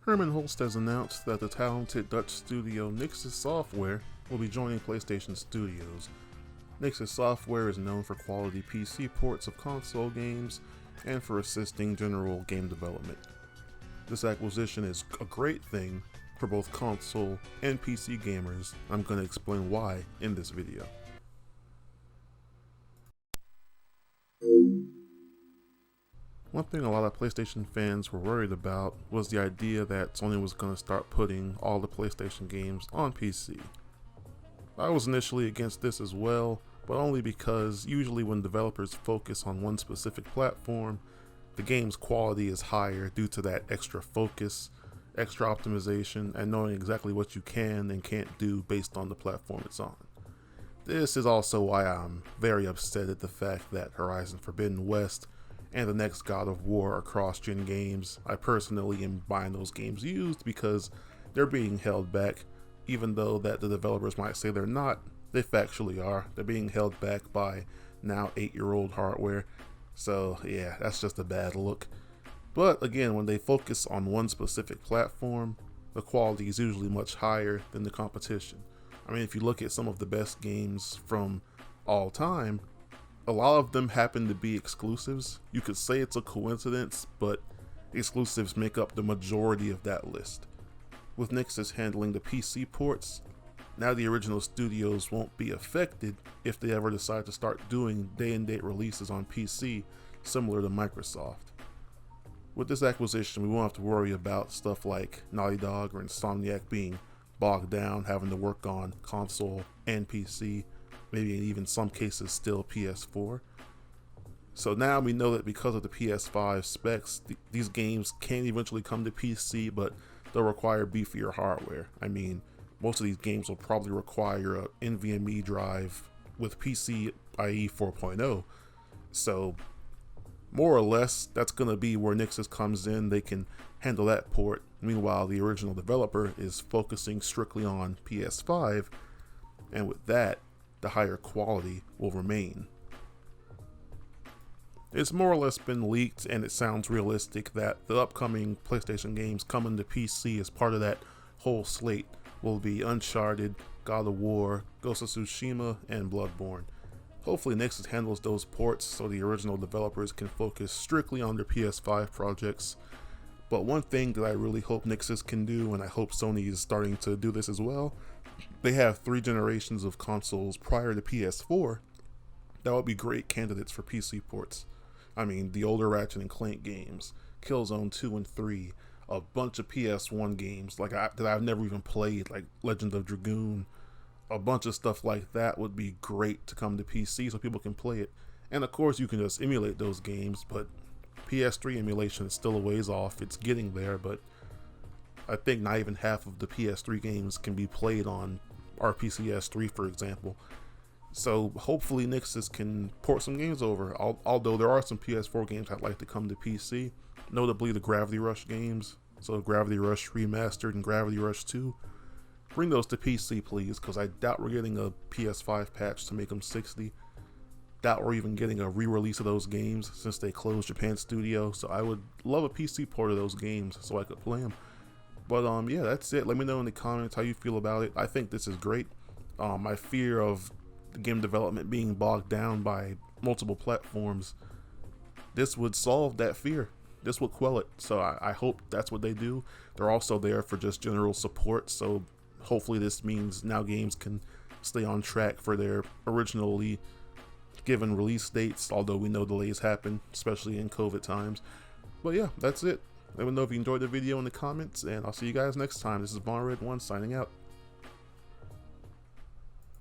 Herman Holst has announced that the talented Dutch studio Nixxes Software will be joining PlayStation Studios. Nixxes Software is known for quality PC ports of console games and for assisting general game development. This acquisition is a great thing for both console and PC gamers. I'm going to explain why in this video. One thing a lot of PlayStation fans were worried about was the idea that Sony was going to start putting all the PlayStation games on PC. I was initially against this as well, but only because usually when developers focus on one specific platform, the game's quality is higher due to that extra focus, extra optimization, and knowing exactly what you can and can't do based on the platform it's on. This is also why I'm very upset at the fact that Horizon Forbidden West and the next God of War are cross-gen games. I personally am buying those games used because they're being held back, even though that the developers might say they're not. They factually are. They're being held back by now 8-year-old hardware. So yeah, that's just a bad look. But again, when they focus on one specific platform, the quality is usually much higher than the competition. I mean, if you look at some of the best games from all time, a lot of them happen to be exclusives. You could say it's a coincidence, but exclusives make up the majority of that list. With Nixxes handling the PC ports, now the original studios won't be affected if they ever decide to start doing day-and-date releases on PC, similar to Microsoft. With this acquisition, we won't have to worry about stuff like Naughty Dog or Insomniac being bogged down, having to work on console and PC, maybe in even some cases still PS4. So now we know that because of the PS5 specs, these games can eventually come to PC, but they'll require beefier hardware. I mean, most of these games will probably require a NVMe drive with PCIe 4.0. So more or less, that's going to be where Nixxes comes in. They can handle that port. Meanwhile, the original developer is focusing strictly on PS5, and with that, the higher quality will remain. It's more or less been leaked, and it sounds realistic that the upcoming PlayStation games coming to PC as part of that whole slate will be Uncharted, God of War, Ghost of Tsushima, and Bloodborne. Hopefully Nixxes handles those ports so the original developers can focus strictly on their PS5 projects. But one thing that I really hope Nixxes can do, and I hope Sony is starting to do this as well, they have 3 generations of consoles prior to PS4 that would be great candidates for PC ports. I mean, the older Ratchet and Clank games, Killzone 2 and 3, a bunch of PS1 games that I've never even played, like Legend of Dragoon, a bunch of stuff like that would be great to come to PC so people can play it. And of course you can just emulate those games, but PS3 emulation is still a ways off. It's getting there, but I think not even half of the PS3 games can be played on RPCS 3, for example. So hopefully Nixxes can port some games over, although there are some PS4 games I'd like to come to PC, notably the Gravity Rush games. So Gravity Rush Remastered and Gravity Rush 2. Bring those to PC, please, because I doubt we're getting a PS5 patch to make them 60. Doubt we're even getting a re-release of those games since they closed Japan Studio. So I would love a PC port of those games so I could play them. But yeah, that's it. Let me know in the comments how you feel about it. I think this is great. My fear of the game development being bogged down by multiple platforms, this would solve that fear. This would quell it. So I hope that's what they do. They're also there for just general support. So hopefully this means now games can stay on track for their originally given release dates, although we know delays happen, especially in COVID times. But yeah, that's it. Let me know if you enjoyed the video in the comments, and I'll see you guys next time. This is Von Red 1 signing out.